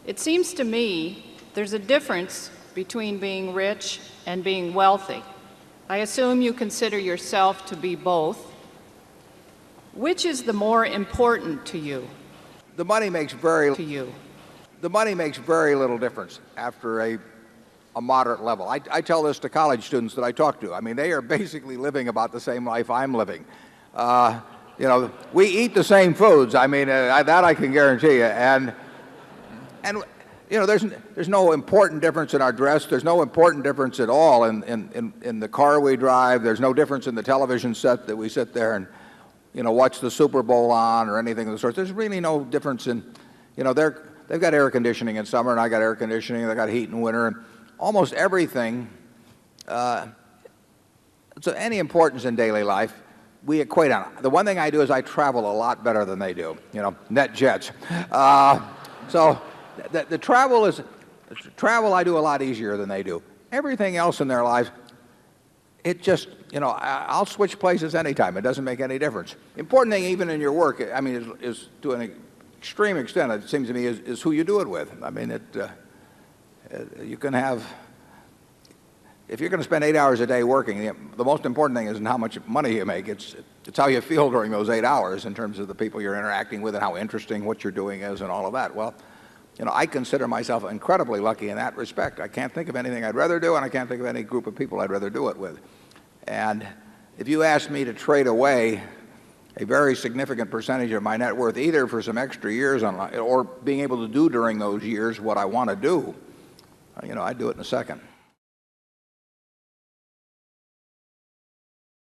It seems to me there's a difference between being rich and being wealthy. I assume you consider yourself to be both. Which is the more important to you? The money makes very little difference after a moderate level. I tell this to college students that I talk to. I mean, they are basically living about the same life I'm living. We eat the same foods. I mean, that I can guarantee you. And there's no important difference in our dress. There's no important difference at all in the car we drive. There's no difference in the television set that we sit there and watch the Super Bowl on or anything of the sort. There's really no difference in, they've got air conditioning in summer and I got air conditioning. They got heat in winter, and almost everything. So any importance in daily life, we equate on. The one thing I do is I travel a lot better than they do. Net jets. So the travel I do a lot easier than they do. Everything else in their lives, it just, I'll switch places anytime. It doesn't make any difference. Important thing, even in your work, I mean, is to an extreme extent, it seems to me, is who you do it with. I mean, you can have, if you're going to spend 8 hours a day working, the most important thing isn't how much money you make. It's how you feel during those 8 hours in terms of the people you're interacting with and how interesting what you're doing is and all of that. Well, I consider myself incredibly lucky in that respect. I can't think of anything I'd rather do, and I can't think of any group of people I'd rather do it with. And if you asked me to trade away a very significant percentage of my net worth, either for some extra years or being able to do during those years what I want to do, I'd do it in a second.